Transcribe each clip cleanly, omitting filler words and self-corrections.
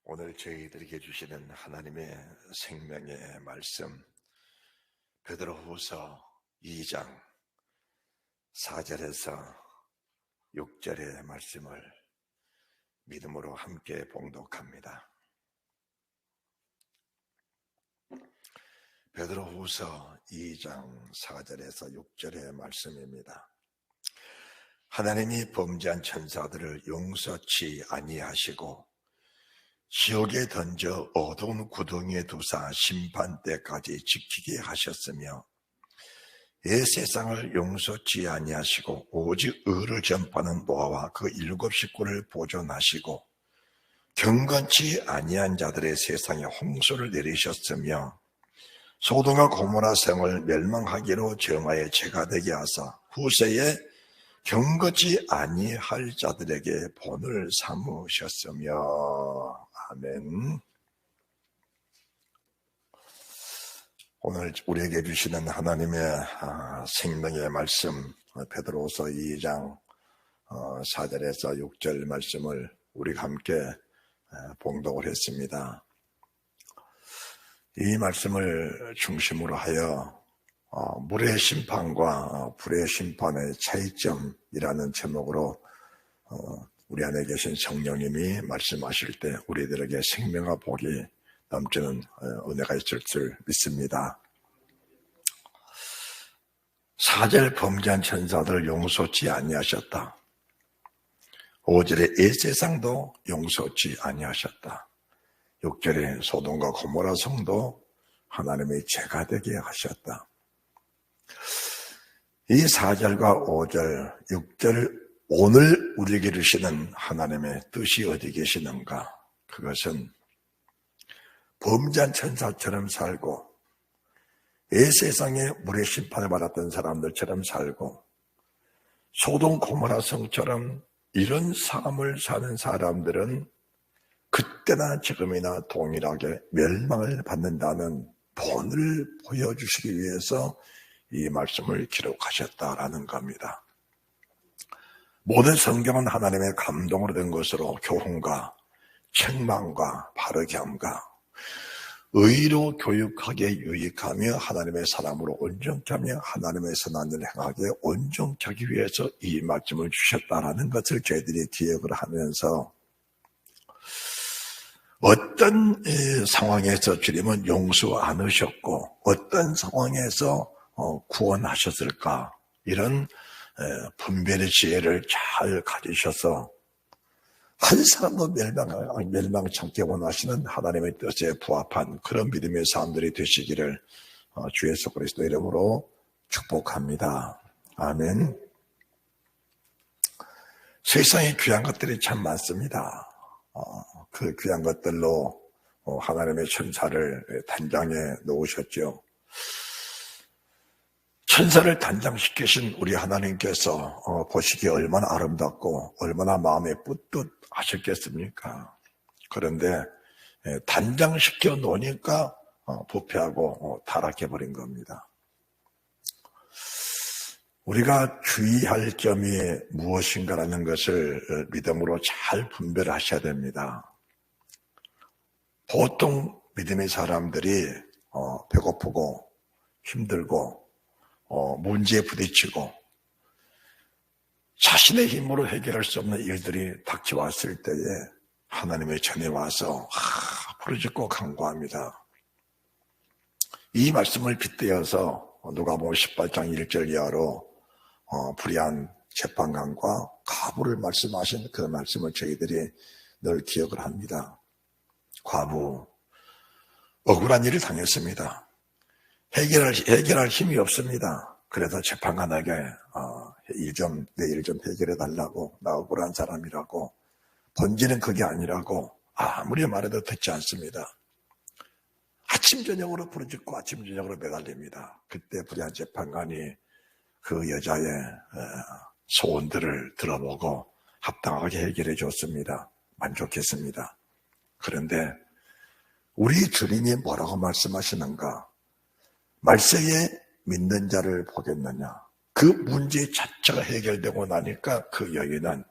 오늘 저희들에게 주시는 하나님의 생명의 말씀, 베드로후서 2장 4절에서 6절의 말씀을 믿음으로 함께 봉독합니다. 베드로후서 2장 4절에서 6절의 말씀입니다. 하나님이 범죄한 천사들을 용서치 아니하시고 지옥에 던져 어두운 구덩이에 두사 심판 때까지 지키게 하셨으며 이 세상을 용서치 아니하시고 오직 의를 전파하는 노아와 그 7 식구를 보존하시고 경건치 아니한 자들의 세상에 홍수를 내리셨으며 소돔과 고모라 성을 멸망하기로 정하여 죄가 되게 하사 후세에 경건치 아니할 자들에게 본을 삼으셨으며. 아멘. 오늘 우리에게 주시는 하나님의 생명의 말씀, 베드로후서 2장 4절에서 6절 말씀을 우리가 함께 봉독을 했습니다. 이 말씀을 중심으로 하여 물의 심판과 불의 심판의 차이점이라는 제목으로 우리 안에 계신 성령님이 말씀하실 때 우리들에게 생명과 복이 넘치는 은혜가 있을 줄 믿습니다. 4절 범죄한 천사들을 용서치 아니하셨다. 5절에 이 세상도 용서치 아니하셨다. 6절에 소돔과 고모라 성도 하나님의 죄가 되게 하셨다. 이 4절과 5절, 6절 오늘 우리에게 주시는 하나님의 뜻이 어디 계시는가? 그것은 범죄한 천사처럼 살고 이 세상에 물의 심판을 받았던 사람들처럼 살고 소돔 고모라 성처럼 이런 삶을 사는 사람들은 그때나 지금이나 동일하게 멸망을 받는다는 본을 보여주시기 위해서 이 말씀을 기록하셨다라는 겁니다. 모든 성경은 하나님의 감동으로 된 것으로 교훈과 책망과 바르게 함과 의로 교육하게 유익하며 하나님의 사람으로 온전케 하며 하나님의 선한 일을 행하게 온전케 하기 위해서 이 말씀을 주셨다라는 것을 저희들이 기억을 하면서 어떤 상황에서 주님은 용서 않으셨고 어떤 상황에서 구원하셨을까, 이런 분별의 지혜를 잘 가지셔서 한 사람도 멸망치 않게 원하시는 하나님의 뜻에 부합한 그런 믿음의 사람들이 되시기를 주 예수 그리스도 이름으로 축복합니다. 아멘. 세상에 귀한 것들이 참 많습니다. 그 귀한 것들로 하나님의 천사를 단장해 놓으셨죠. 천사를 단장시키신 우리 하나님께서 보시기에 얼마나 아름답고 얼마나 마음에 뿌듯하셨겠습니까? 그런데 단장시켜 놓으니까 부패하고 타락해버린 겁니다. 우리가 주의할 점이 무엇인가라는 것을 믿음으로 잘 분별하셔야 됩니다. 보통 믿음의 사람들이 배고프고 힘들고 문제에 부딪히고 자신의 힘으로 해결할 수 없는 일들이 닥쳐왔을 때에 하나님의 전에 와서 부르짖고 간구합니다. 이 말씀을 빗대어서 누가복음 18장 1절 이하로 불의한 재판관과 과부를 말씀하신 그 말씀을 저희들이 늘 기억을 합니다. 과부, 억울한 일을 당했습니다. 해결할 힘이 없습니다. 그래서 재판관에게 내 일 좀 해결해 달라고, 나 억울한 사람이라고, 본질은 그게 아니라고 아무리 말해도 듣지 않습니다. 아침 저녁으로 부르짖고 아침 저녁으로 매달립니다. 그때 불의한 재판관이 그 여자의 소원들을 들어보고 합당하게 해결해 줬습니다. 만족했습니다. 그런데 우리 주님이 뭐라고 말씀하시는가? 말세에 믿는 자를 보겠느냐? 그 문제 자체가 해결되고 나니까 그 여인은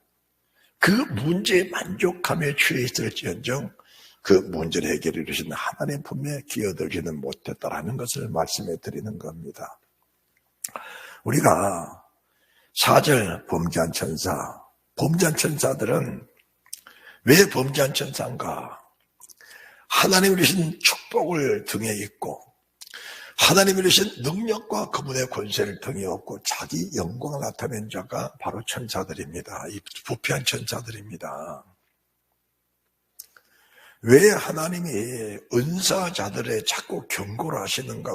그 문제에 만족함에 취해 있을지언정 그 문제를 해결해 주신 하나님 품에 기어들지는 못했다라는 것을 말씀해 드리는 겁니다. 우리가 4절 범죄한 천사, 범죄한 천사들은 왜 범죄한 천사인가? 하나님이 주신 축복을 등에 입고 하나님이 주신 능력과 그분의 권세를 등에 업고 자기 영광을 나타낸 자가 바로 천사들입니다. 이 부패한 천사들입니다. 왜 하나님이 은사자들의 자꾸 경고를 하시는가?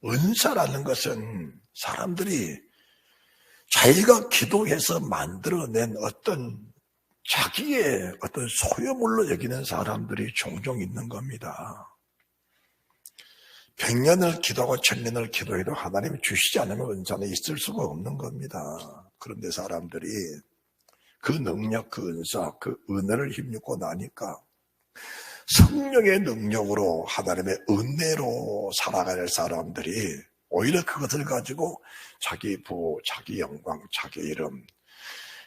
은사라는 것은 사람들이 자기가 기도해서 만들어낸 어떤 자기의 어떤 소유물로 여기는 사람들이 종종 있는 겁니다. 100년을 기도하고 1000년을 기도해도 하나님이 주시지 않으면 은사는 있을 수가 없는 겁니다. 그런데 사람들이 그 능력, 그 은사, 그 은혜를 힘입고 나니까 성령의 능력으로 하나님의 은혜로 살아갈 사람들이 오히려 그것을 가지고 자기 부, 자기 영광, 자기 이름,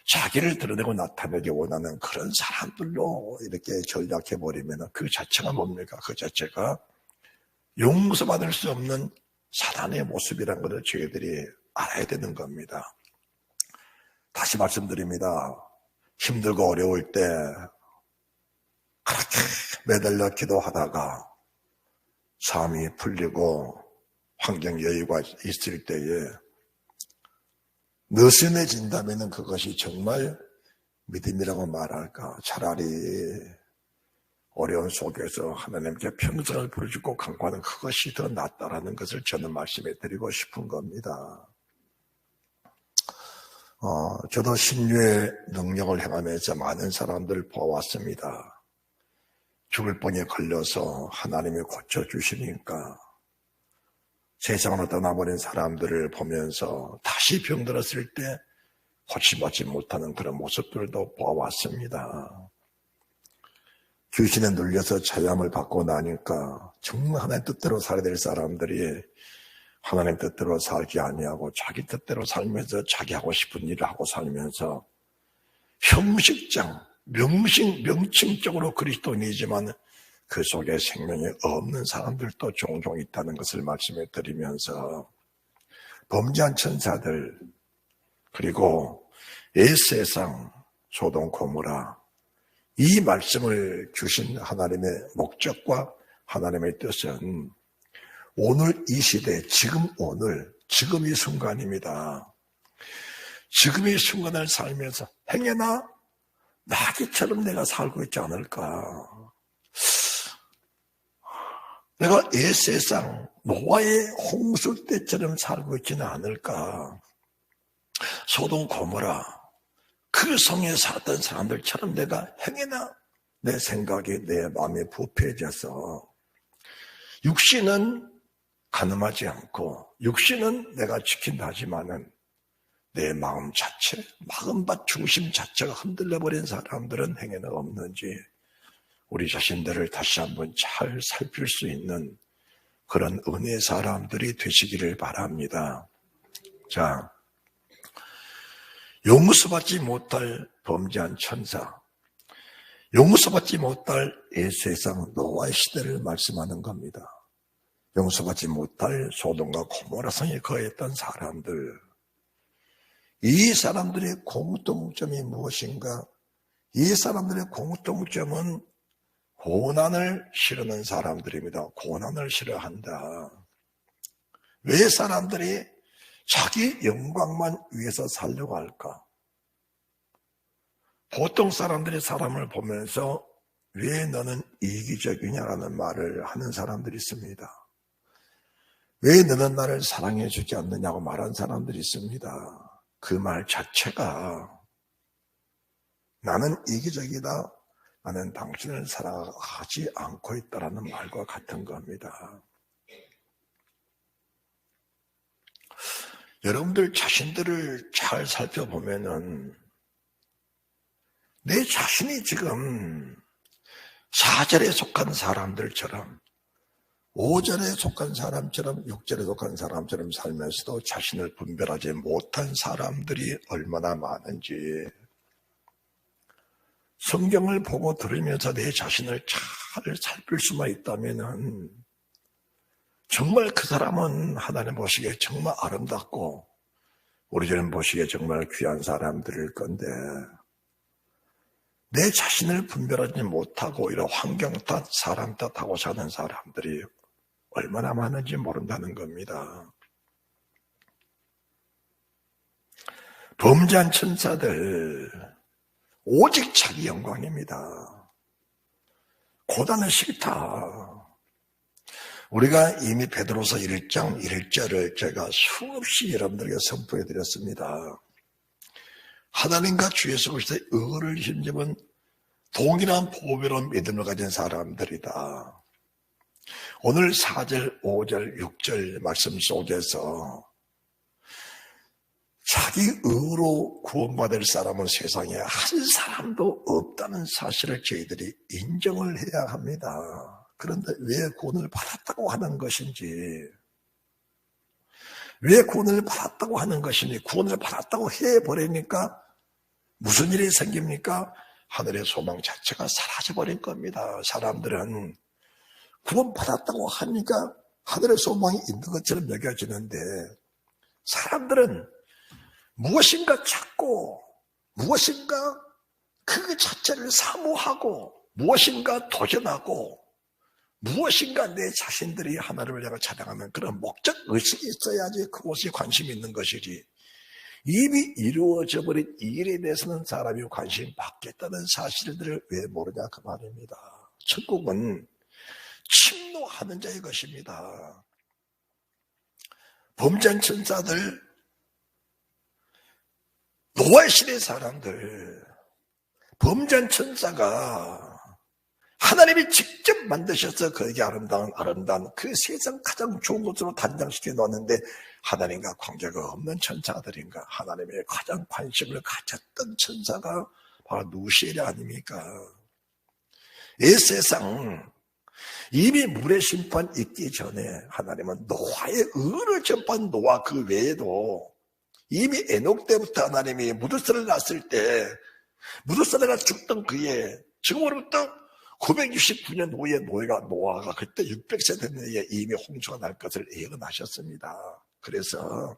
자기를 드러내고 나타내기 원하는 그런 사람들로 이렇게 전락해버리면 그 자체가 뭡니까? 그 자체가 용서받을 수 없는 사단의 모습이라는 것을 저희들이 알아야 되는 겁니다. 다시 말씀드립니다. 힘들고 어려울 때 그렇게 매달려 기도하다가 삶이 풀리고 환경 여유가 있을 때에 느슨해진다면 그것이 정말 믿음이라고 말할까? 차라리 어려운 속에서 하나님께 평생을 부르짖고 간구하는 그것이 더 낫다라는 것을 저는 말씀해 드리고 싶은 겁니다. 저도 신유의 능력을 행하면서 많은 사람들을 보았습니다. 죽을 병에 걸려서 하나님이 고쳐주시니까 세상으로 떠나버린 사람들을 보면서 다시 병들었을 때 고침받지 못하는 그런 모습들도 보아왔습니다. 귀신에 눌려서 자유함을 받고 나니까 정말 하나님 뜻대로 살아야 될 사람들이 하나님 뜻대로 살지 아니하고 자기 뜻대로 살면서 자기 하고 싶은 일을 하고 살면서 형식상, 명칭적으로 그리스도인이지만 그 속에 생명이 없는 사람들도 종종 있다는 것을 말씀해 드리면서 범죄한 천사들 그리고 옛세상 소돔 고모라 이 말씀을 주신 하나님의 목적과 하나님의 뜻은 오늘 이 시대, 지금 이 순간입니다. 지금 이 순간을 살면서 행여나 나귀처럼 내가 살고 있지 않을까? 내가 옛세상 노아의 홍수 때처럼 살고 있지는 않을까? 소돔 고모라 그 성에 살았던 사람들처럼 내가 행여나 내 생각이 내 마음에 부패해져서 육신은 가늠하지 않고 육신은 내가 지킨다 하지만은 내 마음 자체, 마음밭 중심 자체가 흔들려버린 사람들은 행여나 없는지 우리 자신들을 다시 한번 잘 살필 수 있는 그런 은혜의 사람들이 되시기를 바랍니다. 자, 용서받지 못할 범죄한 천사, 용서받지 못할 옛세상 노아의 시대를 말씀하는 겁니다. 용서받지 못할 소돔과 고모라 성에 거했던 사람들, 이 사람들의 공통점이 무엇인가? 이 사람들의 공통점은 고난을 싫어하는 사람들입니다. 고난을 싫어한다. 왜 사람들이 자기 영광만 위해서 살려고 할까? 보통 사람들이 사람을 보면서 왜 너는 이기적이냐라는 말을 하는 사람들이 있습니다. 왜 너는 나를 사랑해 주지 않느냐고 말하는 사람들이 있습니다. 그 말 자체가 나는 이기적이다. 나는 당신을 사랑하지 않고 있다라는 말과 같은 겁니다. 여러분들 자신들을 잘 살펴보면은 내 자신이 지금 4절에 속한 사람들처럼 5절에 속한 사람처럼 6절에 속한 사람처럼 살면서도 자신을 분별하지 못한 사람들이 얼마나 많은지 성경을 보고 들으면서 내 자신을 잘 살필 수만 있다면은 정말 그 사람은 하나님 보시기에 정말 아름답고 우리 주님 보시기에 정말 귀한 사람들일 건데 내 자신을 분별하지 못하고 이런 환경 탓, 사람 탓하고 사는 사람들이 얼마나 많은지 모른다는 겁니다. 범죄한 천사들 오직 자기 영광입니다. 고단은 싫다. 우리가 이미 베드로서 1장 1절을 제가 수없이 여러분들에게 선포해 드렸습니다. 하나님과 주 예수 그리스도의 의를 힘입은 동일한 보배로운 믿음을 가진 사람들이다. 오늘 4절, 5절, 6절 말씀 속에서 자기 의로 구원받을 사람은 세상에 한 사람도 없다는 사실을 저희들이 인정을 해야 합니다. 그런데 왜 구원을 받았다고 하는 것인지, 왜 구원을 받았다고 하는 것인지, 구원을 받았다고 해버리니까 무슨 일이 생깁니까? 하늘의 소망 자체가 사라져버린 겁니다. 사람들은 구원받았다고 하니까 하늘의 소망이 있는 것처럼 여겨지는데 사람들은 무엇인가 찾고 무엇인가 그 자체를 사모하고 무엇인가 도전하고 무엇인가 내 자신들이 하나님을 향해 찬양하는 그런 목적 의식이 있어야지 그것이 관심이 있는 것이지 이미 이루어져 버린 일에 대해서는 사람이 관심 받겠다는 사실들을 왜 모르냐 그 말입니다. 천국은 침노하는 자의 것입니다. 범죄한 천사들, 노아의 시대 사람들, 범죄한 천사가 하나님이 직접 만드셔서 그에게 아름다운 그 세상 가장 좋은 것으로 단장시켜 놓았는데 하나님과 관계가 없는 천사들인가? 하나님의 가장 관심을 가졌던 천사가 바로 누시엘이 아닙니까? 이 세상 이미 물의 심판 있기 전에 하나님은 노아의 의를 전파한 노아 그 외에도 이미 에녹 때부터 하나님이 무드사를 낳았을 때 무드사가 죽던 그해 지금으로부터 969년 후에 노아가 그때 600세 된 해에 이미 홍수가 날 것을 예언하셨습니다. 그래서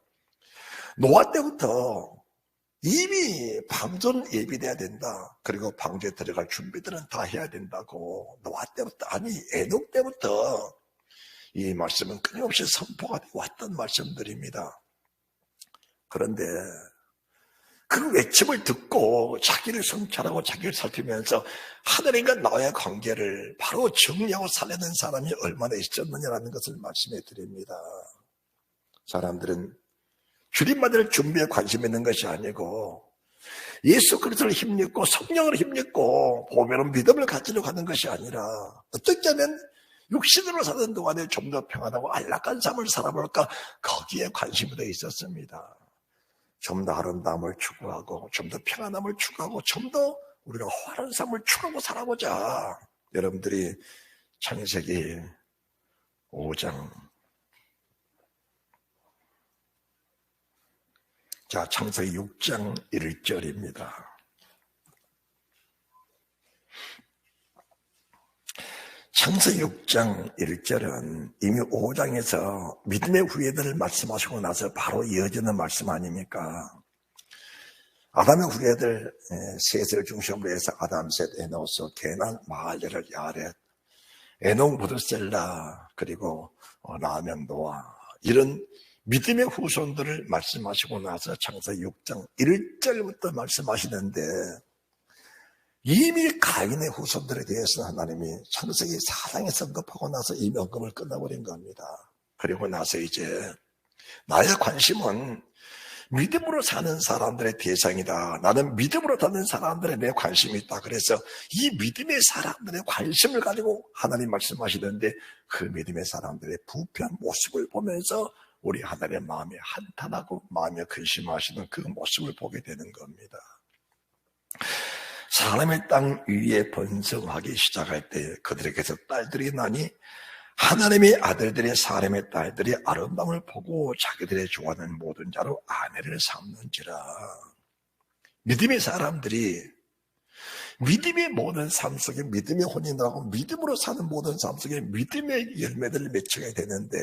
노아 때부터 이미 방전 예비돼야 된다. 그리고 방주에 들어갈 준비들은 다 해야 된다고 노아 때부터 아니 에녹 때부터 이 말씀은 끊임없이 선포가 왔던 말씀들입니다. 그런데 그 외침을 듣고 자기를 성찰하고 자기를 살피면서 하나님과 나와의 관계를 바로 정리하고 살려낸 사람이 얼마나 있었느냐라는 것을 말씀해 드립니다. 사람들은 주님만을 준비에 관심 있는 것이 아니고 예수 그리스도를 힘입고 성령을 힘입고 보배로운 믿음을 가지려고 하는 것이 아니라 어떻게 하면 육신으로 사는 동안에 좀 더 평안하고 안락한 삶을 살아볼까 거기에 관심이 더 있었습니다. 좀 더 아름다움을 추구하고 좀 더 평안함을 추구하고 좀 더 우리가 화려한 삶을 추구하고 살아보자. 여러분들이 창세기 5장 자, 창세기 6장 1절입니다. 창세기 6장 1절은 이미 5장에서 믿음의 후예들을 말씀하시고 나서 바로 이어지는 말씀 아닙니까? 아담의 후예들 셋을 중심으로 해서 아담, 셋, 에노스, 게난, 마할레를, 야렛, 에녹, 무드셀라, 그리고 라면, 노아 이런 믿음의 후손들을 말씀하시고 나서 창세기 6장 1절부터 말씀하시는데 이미 가인의 후손들에 대해서 하나님이 창세기 4장에서 언급하고 나서 이미 언급을 끝나버린 겁니다. 그리고 나서 이제 나의 관심은 믿음으로 사는 사람들의 대상이다. 나는 믿음으로 사는 사람들에 내 관심이 있다. 그래서 이 믿음의 사람들의 관심을 가지고 하나님 말씀하시는데 그 믿음의 사람들의 부패한 모습을 보면서 우리 하나님의 마음이 한탄하고 마음에 근심하시는 그 모습을 보게 되는 겁니다. 사람의 땅 위에 번성하기 시작할 때 그들에게서 딸들이 나니 하나님의 아들들이 사람의 딸들이 아름다움을 보고 자기들의 좋아하는 모든 자로 아내를 삼는지라. 믿음의 사람들이 믿음의 모든 삶 속에 믿음의 혼이 나고 믿음으로 사는 모든 삶 속에 믿음의 열매들을 맺혀야 되는데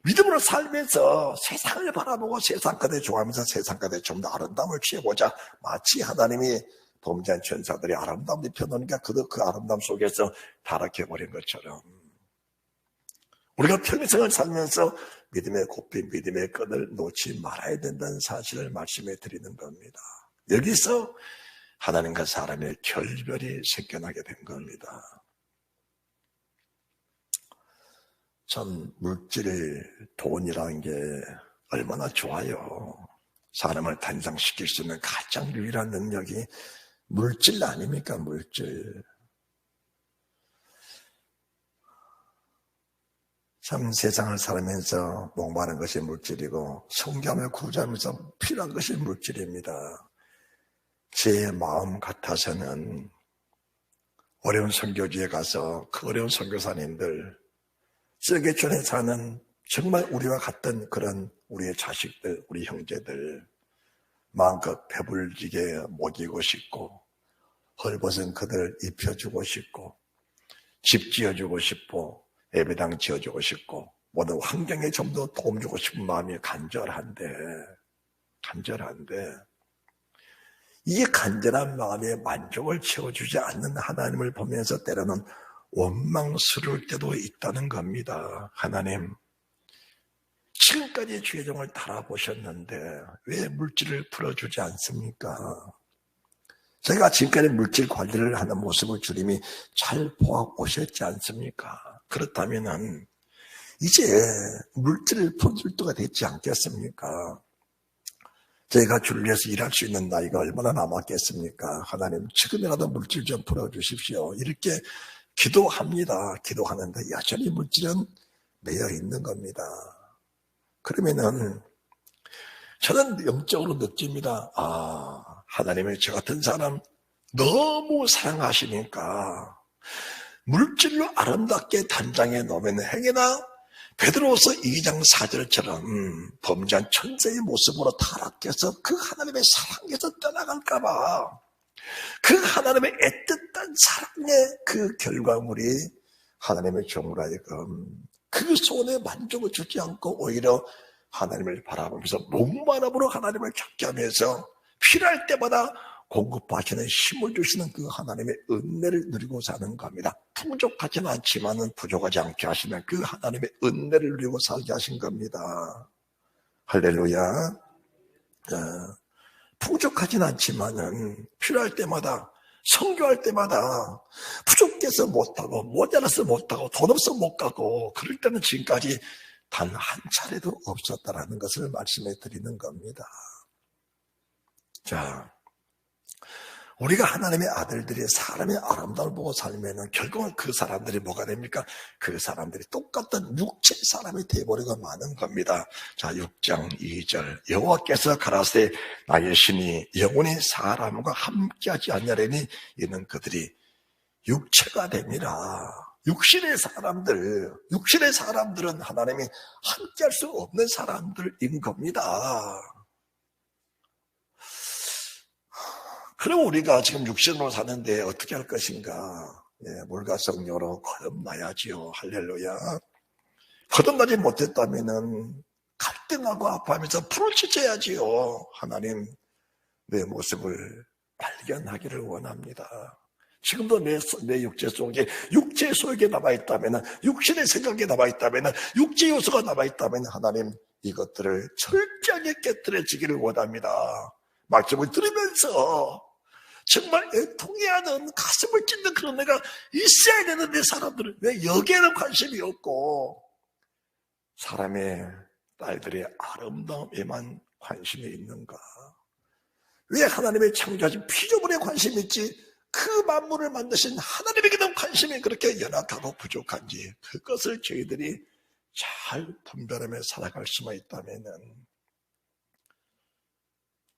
믿음으로 살면서 세상을 바라보고 세상 것에 좋아하면서 세상 것에 좀 더 아름다움을 취해보자. 마치 하나님이 범죄한 천사들이 아름다움을 입혀놓으니까 그도 그 아름다움 속에서 타락해버린 것처럼 우리가 평생을 살면서 믿음의 고삐, 믿음의 끈을 놓지 말아야 된다는 사실을 말씀해 드리는 겁니다. 여기서 하나님과 사람의 결별이 생겨나게 된 겁니다. 참 물질, 돈이라는 게 얼마나 좋아요. 사람을 단장시킬 수 있는 가장 유일한 능력이 물질 아닙니까? 물질. 참 세상을 살면서 목마른 것이 물질이고 성경을 구자하면서 필요한 것이 물질입니다. 제 마음 같아서는 어려운 선교지에 가서 그 어려운 선교사님들 썰개촌에 사는 정말 우리와 같은 그런 우리의 자식들, 우리 형제들 마음껏 배불리게 먹이고 싶고 헐벗은 그들 입혀주고 싶고 집 지어주고 싶고 예배당 지어주고 싶고 모든 환경에 좀 더 도움 주고 싶은 마음이 간절한데 이게 간절한 마음에 만족을 채워주지 않는 하나님을 보면서 때로는 원망스러울 때도 있다는 겁니다. 하나님, 지금까지 주의 종을 달아보셨는데 왜 물질을 풀어주지 않습니까? 저희가 지금까지 물질 관리를 하는 모습을 주님이 잘 보아오셨지 않습니까? 그렇다면 이제 물질을 풀어줄 때가 됐지 않겠습니까? 저희가 주를 위해서 일할 수 있는 나이가 얼마나 남았겠습니까? 하나님, 지금이라도 물질 좀 풀어주십시오. 이렇게 기도합니다. 기도하는데 여전히 물질은 매여 있는 겁니다. 그러면은 저는 영적으로 느낍니다. 하나님의 저 같은 사람 너무 사랑하시니까 물질로 아름답게 단장해 놓으면 행여나 베드로서 2장 4절처럼 범죄한 천사의 모습으로 타락해서 그 하나님의 사랑에서 떠나갈까봐 그 하나님의 애틋한 사랑의 그 결과물이 하나님의 종으로 하여금 그 소원에 만족을 주지 않고 오히려 하나님을 바라보면서 목마름으로 하나님을 찾게 하면서 필요할 때마다 공급하시는 힘을 주시는 그 하나님의 은혜를 누리고 사는 겁니다. 풍족하지는 않지만은 부족하지 않게 하시는 그 하나님의 은혜를 누리고 살게 하신 겁니다. 할렐루야. 풍족하지는 않지만은 필요할 때마다 선교할 때마다 부족해서 못하고 모자라서 못하고 돈 없어 못 가고 그럴 때는 지금까지 단 한 차례도 없었다라는 것을 말씀해 드리는 겁니다. 자, 우리가 하나님의 아들들이 사람의 아름다움을 보고 살면은 결국은 그 사람들이 뭐가 됩니까? 그 사람들이 똑같은 육체 사람이 되어버리고 마는 겁니다. 자, 6장 2절 여호와께서 가라사대 나의 신이 영원히 사람과 함께하지 않냐려니 이는 그들이 육체가 됩니다. 육신의 사람들은 하나님이 함께할 수 없는 사람들인 겁니다. 그럼 우리가 지금 육신으로 사는데 어떻게 할 것인가? 물과 성령으로 거듭나야지요. 할렐루야. 거듭나지 못했다면은 갈등하고 아파하면서 부르짖어야지요. 하나님, 내 모습을 발견하기를 원합니다. 지금도 내 육체 속에, 육체 속에 남아있다면, 육신의 생각에 남아있다면, 육체 요소가 남아있다면, 하나님, 이것들을 철저하게 깨뜨려지기를 원합니다. 말씀을 들으면서, 정말 애통해하는 가슴을 찢는 그런 애가 있어야 되는데, 사람들은 왜 여기에는 관심이 없고, 사람의 딸들의 아름다움에만 관심이 있는가? 왜 하나님의 창조하신 피조물에 관심이 있지? 그 만물을 만드신 하나님에게는 관심이 그렇게 연약하고 부족한지 그것을 저희들이 잘 분별하며 살아갈 수만 있다면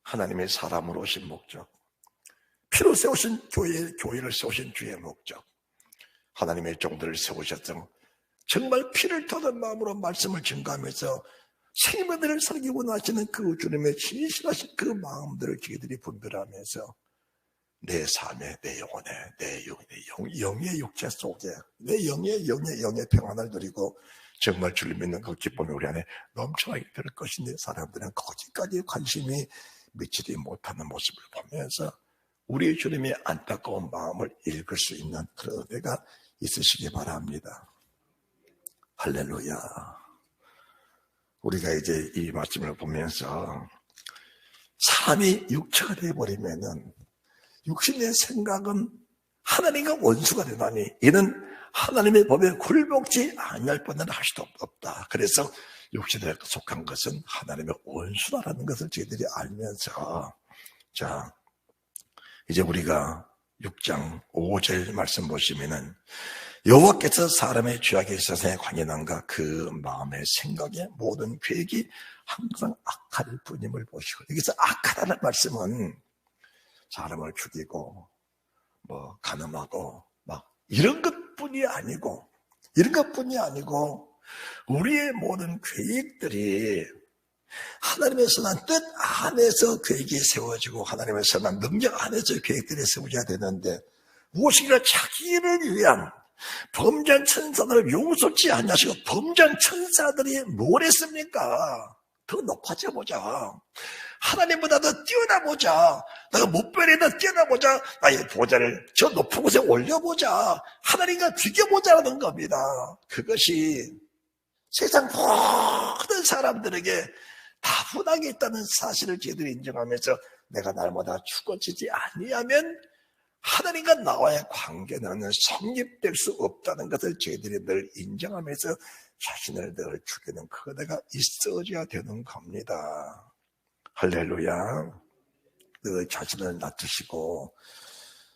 하나님의 사람으로 오신 목적, 피로 세우신 교회를 세우신 주의 목적, 하나님의 종들을 세우셨던 정말 피를 터는 마음으로 말씀을 증거하면서 생명들을 살기 원하시는 그 주님의 진실하신 그 마음들을 저희들이 분별하면서 내 삶에, 내 영혼에, 내 영의 육체 속에, 내 영의 평안을 누리고 정말 주를 믿는 그 기쁨이 우리 안에 넘쳐나게 될 것인데, 사람들은 거기까지 관심이 미치지 못하는 모습을 보면서 우리 주님의 안타까운 마음을 읽을 수 있는 그런 은혜가 있으시기 바랍니다. 할렐루야. 우리가 이제 이 말씀을 보면서 사람이 육체가 되어버리면은 육신의 생각은 하나님과 원수가 되다니 이는 하나님의 법에 굴복지 아니할 뻔은 할 수도 없다. 그래서 육신에 속한 것은 하나님의 원수다라는 것을 저희들이 알면서, 자, 이제 우리가 6장 5절 말씀 보시면은 여호와께서 사람의 죄악의 세상에 관여한가 그 마음의 생각의 모든 계획이 항상 악할 뿐임을 보시고, 여기서 악하다는 말씀은 사람을 죽이고 뭐 간음하고 막 이런 것뿐이 아니고 우리의 모든 계획들이 하나님의 선한 뜻 안에서 계획이 세워지고 하나님의 선한 능력 안에서 계획들이 세워져야 되는데, 무엇인가 자기를 위한 범죄한 천사들을 용서치 않으시고 범죄한 천사들이 뭘 했습니까? 더 높아져 보자. 하나님보다 더 뛰어나보자. 내가 목별에 더 뛰어나보자. 나의 보좌를 저 높은 곳에 올려보자. 하나님과 비교보자라는 겁니다. 그것이 세상 모든 사람들에게 다분하게 있다는 사실을 저희들이 인정하면서 내가 날마다 죽어지지 아니하면 하나님과 나와의 관계는 성립될 수 없다는 것을 저희들이 늘 인정하면서 자신을 늘 죽이는 그 은혜가 있어져야 되는 겁니다. 할렐루야. 늘 자신을 낮추시고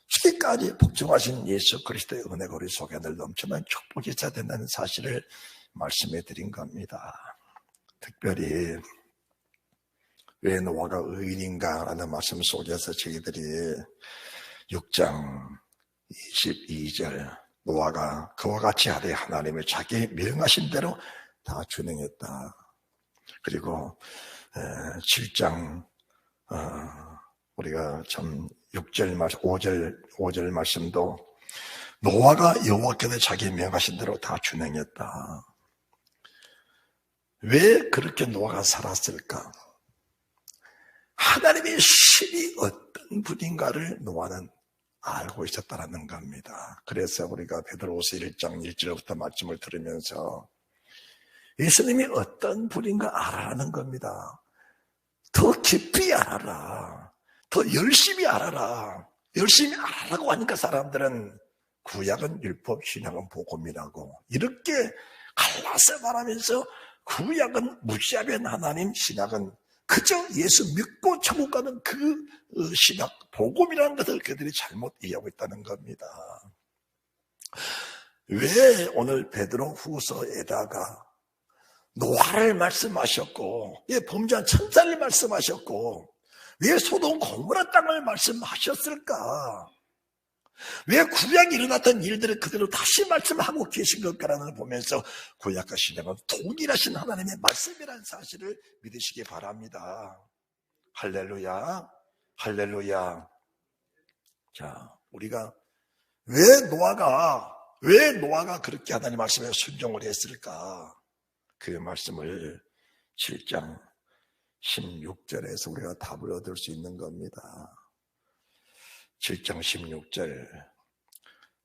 죽기까지 복종하신 예수 그리스도의 은혜가 우리 속에 늘 넘쳐난 축복이 있어야 된다는 사실을 말씀해 드린 겁니다. 특별히 왜 노아가 의인인가 라는 말씀 속에서 저희들이 6장 22절 노아가 그와 같이 하되 하나님의 자기 명하신 대로 다 준행했다. 그리고 7장 우리가 참 6절 말씀 5절 말씀도 노아가 여호와께서 자기 명하신 대로 다 준행했다. 왜 그렇게 노아가 살았을까? 하나님의 신이 어떤 분인가를 노아는 알고 있었다는 겁니다. 그래서 우리가 베드로후서 1장 1절부터 말씀을 들으면서 예수님이 어떤 분인가 알아라는 겁니다. 더 깊이 알아라. 더 열심히 알아라. 열심히 알아라고 하니까 사람들은 구약은 율법, 신약은 복음이라고 이렇게 갈라서 말하면서 구약은 무시하면 하나님, 신약은 그저 예수 믿고 천국 가는 그 신약, 복음이라는 것을 그들이 잘못 이해하고 있다는 겁니다. 왜 오늘 베드로 후서에다가 노아를 말씀하셨고, 왜 범죄한 천사를 말씀하셨고, 왜 소돔 고모라 땅을 말씀하셨을까? 왜 구약에 일어났던 일들을 그대로 다시 말씀하고 계신 것까라는 보면서 구약과 신약은 동일하신 하나님의 말씀이라는 사실을 믿으시기 바랍니다. 할렐루야, 할렐루야. 자, 우리가 왜 노아가 그렇게 하나님 말씀에 순종을 했을까? 그 말씀을 7장 16절에서 우리가 답을 얻을 수 있는 겁니다. 7장 16절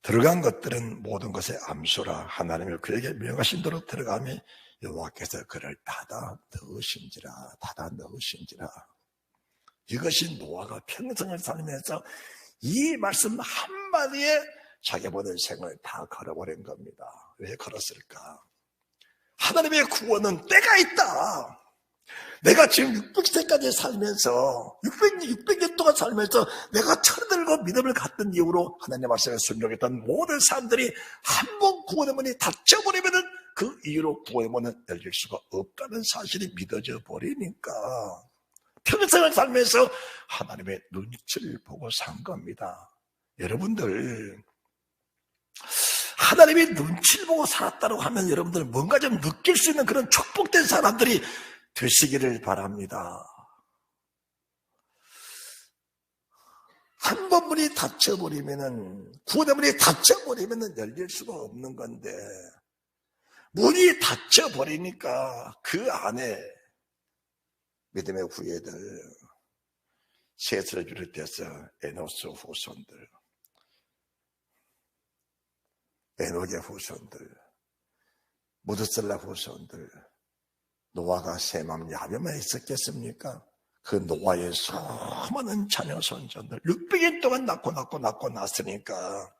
들어간 것들은 모든 것의 암소라 하나님을 그에게 명하신 대로 들어가며 여호와께서 그를 닫아 넣으신지라. 이것이 노아가 평생을 살면서 이 말씀 한마디에 자기 모든 생을 다 걸어버린 겁니다. 왜 걸었을까? 하나님의 구원은 때가 있다. 내가 지금 600세까지 살면서 600년 동안 살면서 내가 철들고 믿음을 갖던 이유로 하나님 말씀에 순종했던 모든 사람들이 한 번 구원의 문이 닫혀버리면 그 이유로 구원의 문은 열릴 수가 없다는 사실이 믿어져 버리니까 평생을 살면서 하나님의 눈치를 보고 산 겁니다. 여러분들 하나님의 눈치를 보고 살았다고 하면 여러분들 뭔가 좀 느낄 수 있는 그런 축복된 사람들이 되시기를 바랍니다. 한 번 문이 닫혀버리면은, 구원의 문이 닫혀버리면은 열릴 수가 없는 건데, 문이 닫혀버리니까 그 안에 믿음의 후예들, 셋을 비롯해서 에노스 후손들, 에녹의 후손들, 무드셀라 후손들, 노아가 셈함 야베만 있었겠습니까? 그 노아의 수많은 자녀 손자들 600년 동안 낳고 낳았으니까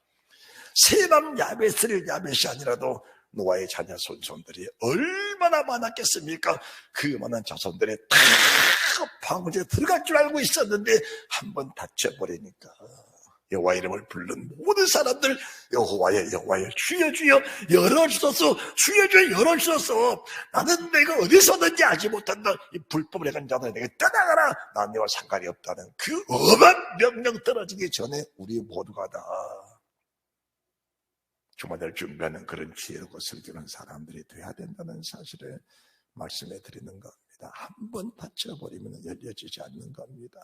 셈함 야벳이 아니라도 노아의 자녀 손손들이 얼마나 많았겠습니까? 그 많은 자손들이 다 방주에 들어갈 줄 알고 있었는데 한번 닫혀버리니까 여호와 이름을 부르는 모든 사람들 여호와의 주여 열어주소서, 주여 열어주소서. 나는 내가 어디서 오는지 알지 못한다. 이 불법을 행한 자들 내게 떠나가라. 난 너와 상관이 없다는 그 엄한 명령 떨어지기 전에 우리 모두가 다 주마다를 준비하는 그런 지혜롭고 슬기로운 사람들이 돼야 된다는 사실을 말씀해 드리는 겁니다. 한번 닫혀버리면 열려지지 않는 겁니다.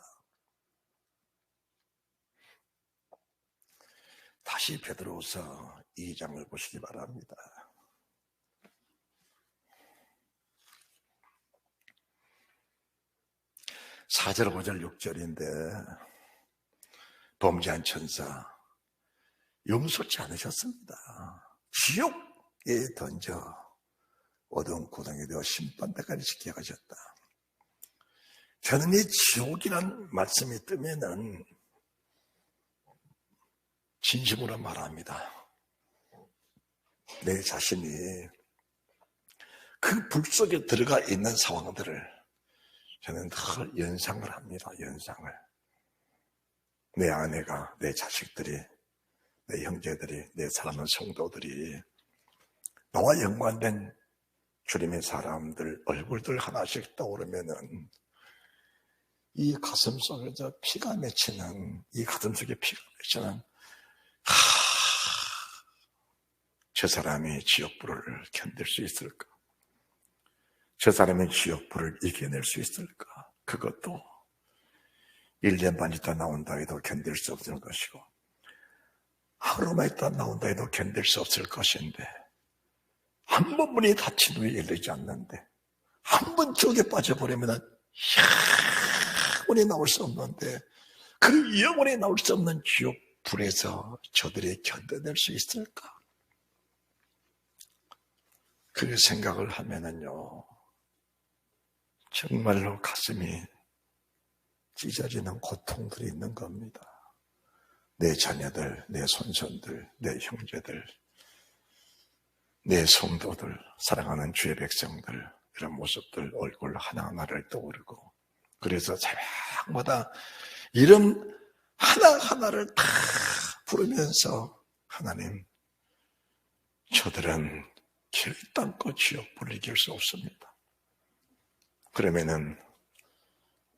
다시 베드로후서 2장을 보시기 바랍니다. 4절, 5절, 6절인데 범죄한 천사 용서치 않으셨습니다. 지옥에 던져 어두운 구덩이에 되어 심판대까지 지켜가셨다. 저는 이 지옥이란 말씀이 뜨면은 진심으로 말합니다. 내 자신이 그 불 속에 들어가 있는 상황들을 저는 다 연상을 합니다. 연상을. 내 아내가, 내 자식들이, 내 형제들이, 내 사랑하는 성도들이 나와 연관된 주님의 사람들 얼굴들 하나씩 떠오르면은 이 가슴 속에서 피가 맺히는, 이 가슴 속에 피가 맺히는 저 사람이 지옥불을 견딜 수 있을까? 저 사람의 지옥불을 이겨낼 수 있을까? 그것도 1년 반 있다 나온다 해도 견딜 수 없을 것이고 하루만 있다 나온다 해도 견딜 수 없을 것인데 한 번 문이 닫힌 후에 열리지 않는데 한 번 지옥에 빠져버리면 영원히 나올 수 없는데 그 영원히 나올 수 없는 지옥불에서 저들이 견뎌낼 수 있을까? 그 생각을 하면은요 정말로 가슴이 찢어지는 고통들이 있는 겁니다. 내 자녀들, 내 손손들, 내 형제들, 내 성도들, 사랑하는 주의 백성들 이런 모습들 얼굴 하나하나를 떠오르고 그래서 새벽마다 이름 하나하나를 다 부르면서 하나님 저들은 결단코 지옥불을 이길 수 없습니다. 그러면은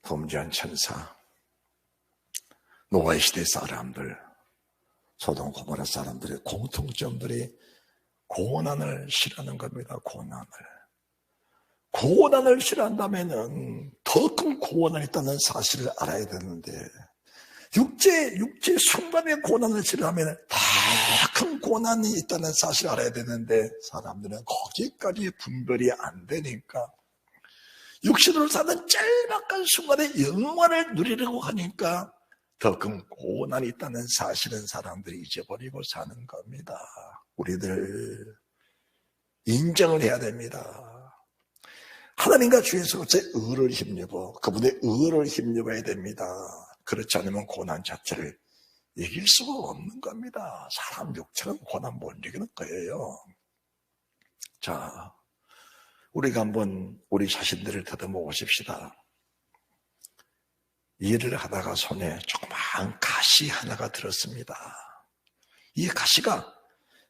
범죄한 천사, 노아의 시대 사람들, 소돔 고모라 사람들의 공통점들이 고난을 싫어하는 겁니다. 고난을 싫어한다면은 더 큰 고난이 있다는 사실을 알아야 되는데 육체 순간의 고난을 싫어하면 더 큰 고난이 있다는 사실을 알아야 되는데 사람들은 거기까지 분별이 안 되니까 육신으로 사는 짤막한 순간에 영원을 누리려고 하니까 더 큰 고난이 있다는 사실은 사람들이 잊어버리고 사는 겁니다. 우리들 인정을 해야 됩니다. 하나님과 주 예수께서 의를 힘입어 그분의 의를 힘입어야 됩니다. 그렇지 않으면 고난 자체를 이길 수가 없는 겁니다. 사람 육체는 고난 못 이기는 거예요. 자, 우리가 한번 우리 자신들을 더듬어 보십시다. 일을 하다가 손에 조그마한 가시 하나가 들었습니다. 이 가시가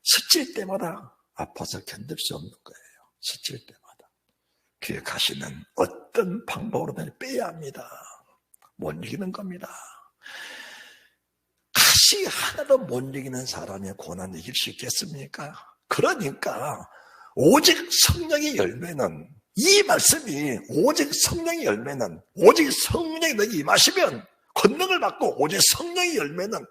스칠 때마다 아파서 견딜 수 없는 거예요. 스칠 때마다. 그 가시는 어떤 방법으로든 빼야 합니다. 못 이기는 겁니다. 가시 하나도 못 이기는 사람의 고난 이길 수 있겠습니까? 그러니까 오직 성령의 열매는 이 말씀이 오직 성령의 열매는 오직 성령이 너에게 임하시면 권능을 받고 오직 성령의 열매는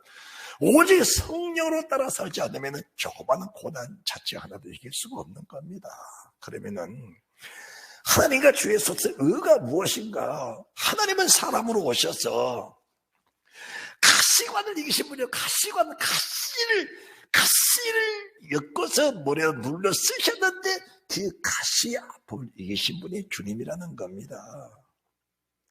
오직 성령으로 따라서지 않으면 조그마한 고난 자체 하나도 이길 수가 없는 겁니다. 그러면은 하나님과 주 예수의 의가 무엇인가? 하나님은 사람으로 오셔서 가시관을 이기신 분이요. 가시를 엮어서 모래 눌러 쓰셨는데 그 가시 아픔을 이기신 분이 주님이라는 겁니다.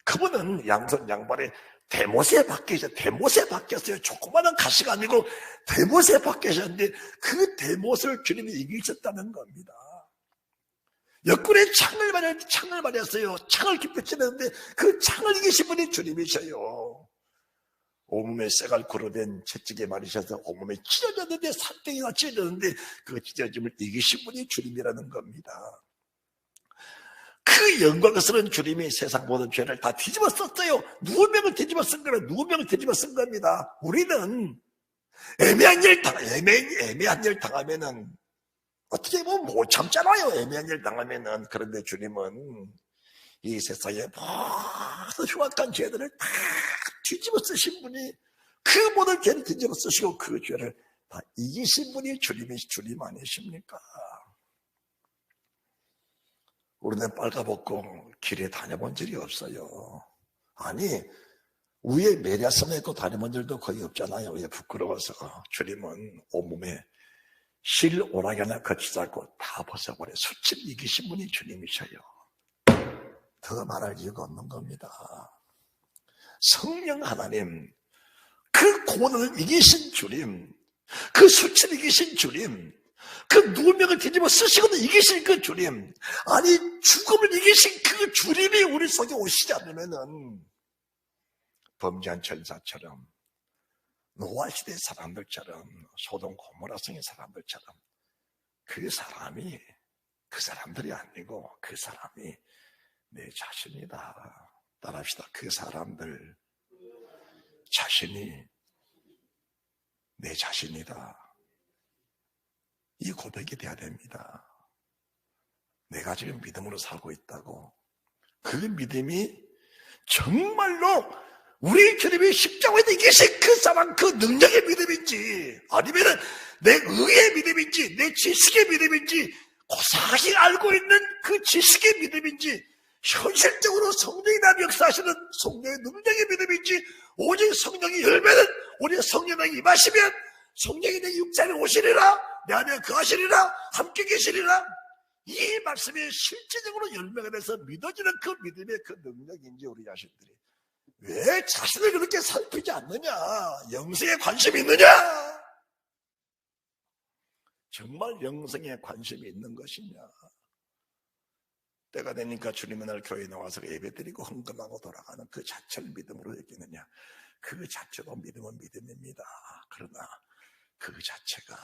그분은 양손 양발에 대못에 박혔어요. 조그마한 가시가 아니고 대못에 박히셨는데 그 대못을 주님이 이기셨다는 겁니다. 옆구리에 창을 맞았어요. 창을 깊이 찌르는데 그 창을 이기신 분이 주님이셔요. 온몸에 쇠갈 고로된 채찍에 말이셔서 온몸에 찢어졌는데 산땡이가 찢어졌는데 그 찢어짐을 이기신 분이 주님이라는 겁니다. 그 영광스러운 주님이 세상 모든 죄를 다 뒤집어 썼어요. 누구 명을 뒤집어 쓴 거는 누구 명을 뒤집어 쓴 겁니다. 우리는 애매한 일 당하면은 어떻게 보면 못 참잖아요. 애매한 일 당하면은. 그런데 주님은 이 세상에 모든 흉악한 죄들을 다 뒤집어 쓰신 분이, 그 모든 죄를 뒤집어 쓰시고 그 죄를 다 이기신 분이 주님 아니십니까? 우리는 빨가벗고 길에 다녀본 적이 없어요. 아니, 위에 메리아스만 입고 다녀본 적도 거의 없잖아요. 왜? 부끄러워서. 주님은 온몸에 실 오락이 하나 거치지 않고 다 벗어버려 수치를 이기신 분이 주님이셔요. 더 말할 이유가 없는 겁니다. 성령 하나님, 그 고난을 이기신 주님, 그 수치를 이기신 주님, 그 누명을 뒤집어 쓰시고도 이기신 그 주님, 아니 죽음을 이기신 그 주님이 우리 속에 오시지 않으면은 범죄한 천사처럼, 노아 시대 사람들처럼, 소돔 고모라성의 사람들처럼 그 사람들이 아니고 그 사람이 내 자신이다. 따라합시다. 그 사람들 자신이 내 자신이다. 이 고백이 돼야 됩니다. 내가 지금 믿음으로 살고 있다고. 그 믿음이 정말로 우리 주님이 십자가에서 이기신 그 사람, 그 능력의 믿음인지, 아니면 내 의의 믿음인지, 내 지식의 믿음인지, 고사하게 알고 있는 그 지식의 믿음인지, 현실적으로 성령이 나 역사하시는 성령의 능력의 믿음인지, 오직 성령이 열매는 우리 성령이 임하시면 성령이 내 육체에 오시리라, 내 안에 거하시리라, 함께 계시리라. 이 말씀이 실제적으로 열매가 돼서 믿어지는 그 믿음의 그 능력인지 우리 자신들이 왜 자신을 그렇게 살피지 않느냐? 영생에 관심이 있느냐? 정말 영생에 관심이 있는 것이냐? 때가 되니까 주님은 날 교회에 나와서 예배드리고 헌금하고 돌아가는 그 자체를 믿음으로 여기느냐? 그 자체도 믿음은 믿음입니다. 그러나 그 자체가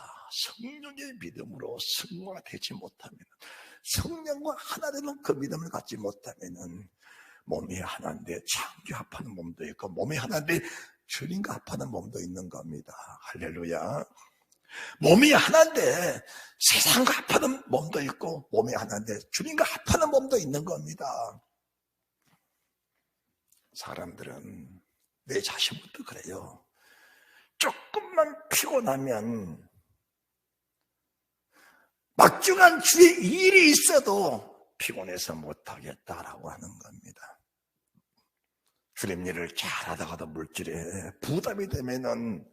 성령의 믿음으로 승화되지 못하면, 성령과 하나 되는 그 믿음을 갖지 못하면 몸이 하나인데 창조 합하는 몸도 있고, 몸이 하나인데 주님과 합하는 몸도 있는 겁니다. 할렐루야. 몸이 하나인데 세상과 합하는 몸도 있고, 몸이 하나인데 주님과 합하는 몸도 있는 겁니다. 사람들은, 내 자신부터 그래요. 조금만 피곤하면 막중한 주의 일이 있어도 피곤해서 못하겠다라고 하는 겁니다. 주님 일을 잘하다가도 물질에 부담이 되면은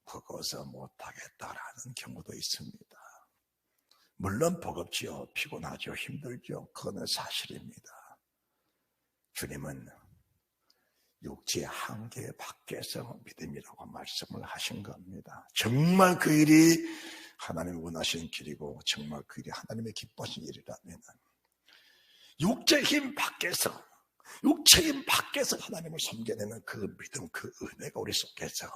버거워서 못하겠다라는 경우도 있습니다. 물론 버겁지요. 피곤하죠. 힘들죠. 그거는 사실입니다. 주님은 육체의 한계 밖에서 믿음이라고 말씀을 하신 겁니다. 정말 그 일이 하나님이 원하시는 길이고 정말 그 일이 하나님의 기뻐하신 일이라면 육체의 힘 밖에서 하나님을 섬겨내는 그 믿음, 그 은혜가 우리 속에서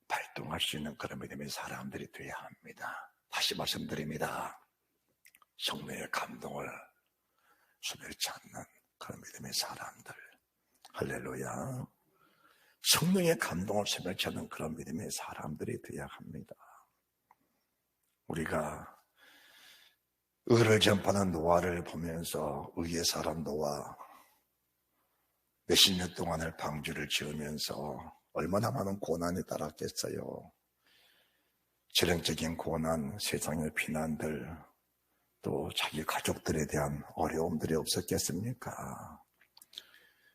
발동할 수 있는 그런 믿음의 사람들이 되어야 합니다. 다시 말씀드립니다. 성령의 감동을 소멸치 않는 그런 믿음의 사람들. 할렐루야. 성령의 감동을 소멸치 않는 그런 믿음의 사람들이 되어야 합니다. 우리가 의를 전파하는 노아를 보면서 의의 사람 노아, 몇십 년 동안을 방주를 지으면서 얼마나 많은 고난이 따랐겠어요. 재정적인 고난, 세상의 비난들, 또 자기 가족들에 대한 어려움들이 없었겠습니까?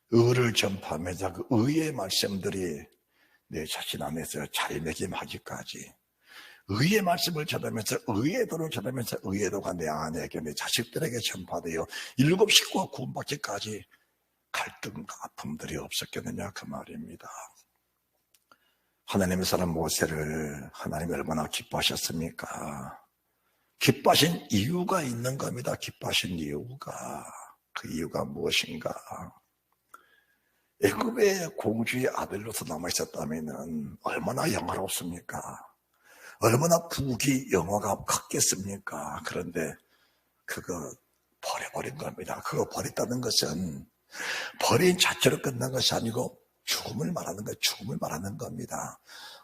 의를 전파하면서 그 의의 말씀들이 내 자신 안에서 자리매김하기까지, 의의 말씀을 전하면서 의의 도를 전하면서 의의 도가 내 안에게, 내 자식들에게 전파되어 7 식구가 구원받기까지 갈등과 아픔들이 없었겠느냐 그 말입니다. 하나님의 사람 모세를 하나님이 얼마나 기뻐하셨습니까? 기뻐하신 이유가 있는 겁니다. 기뻐하신 이유가. 그 이유가 무엇인가? 애굽의 공주의 아들로서 남아있었다면 얼마나 영화롭습니까? 얼마나 부귀 영화가 컸겠습니까? 그런데 그거 버려버린 겁니다. 그거 버렸다는 것은 버린 자체로 끝난 것이 아니고 죽음을 말하는 거예요. 죽음을 말하는 겁니다.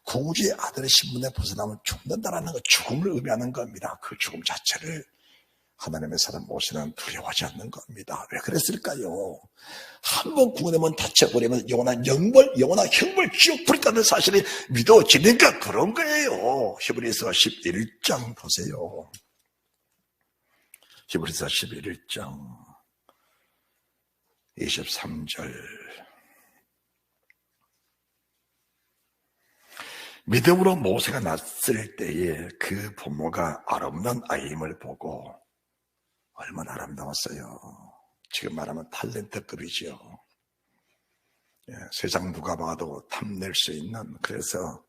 공주의 아들의 신분에 벗어나면 죽는다라는 것, 죽음을 의미하는 겁니다. 그 죽음 자체를 하나님의 사람 모세는 두려워하지 않는 겁니다. 왜 그랬을까요? 한번 구원하면 다쳐버리면 영원한 영벌, 영원한 형벌, 지옥 불이라는 사실이 믿어지니까 그런 거예요. 히브리서 11장 보세요. 히브리서 11장 23절. 믿음으로 모세가 낳았을 때에 그 부모가 아름다운 아이임을 보고 얼마나 아름다웠어요. 지금 말하면 탤런트급이죠. 세상 누가 봐도 탐낼 수 있는. 그래서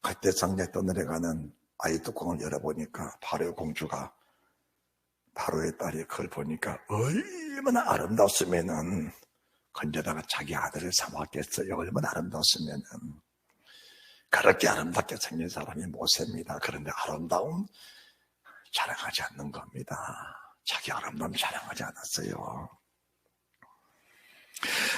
갈대상에 떠내려가는 아이 뚜껑을 열어보니까 바로의 공주가, 바로의 딸이 그걸 보니까 얼마나 아름다웠으면은 건져다가 자기 아들을 삼았겠어요. 얼마나 아름다웠으면은. 그렇게 아름답게 생긴 사람이 모세입니다. 그런데 아름다움 자랑하지 않는 겁니다. 자기 아름다움 자랑하지 않았어요.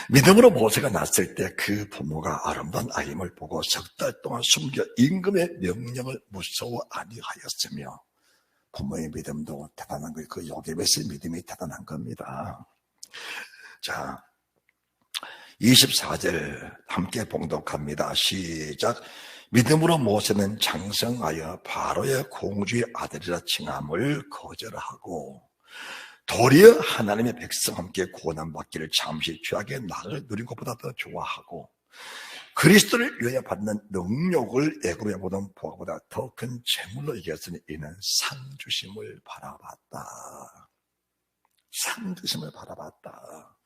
믿음으로 모세가 낳았을 때 그 부모가 아름다운 아임을 보고 10달 동안 숨겨 임금의 명령을 무서워 아니하였으며, 부모의 믿음도 대단한 거예요. 그 요게벳의 믿음이 대단한 겁니다. 자, 24절 함께 봉독합니다. 시작. 믿음으로 모세는 장성하여 바로의 공주의 아들이라 칭함을 거절하고 도리어 하나님의 백성 함께 고난받기를 잠시 죄악의 낙을 누린 것보다 더 좋아하고 그리스도를 위하여 받는 능력을 애굽에 보던 보화보다 더 큰 재물로 이겼으니 이는 상 주심을 바라봤다. 상 주심을 바라봤다.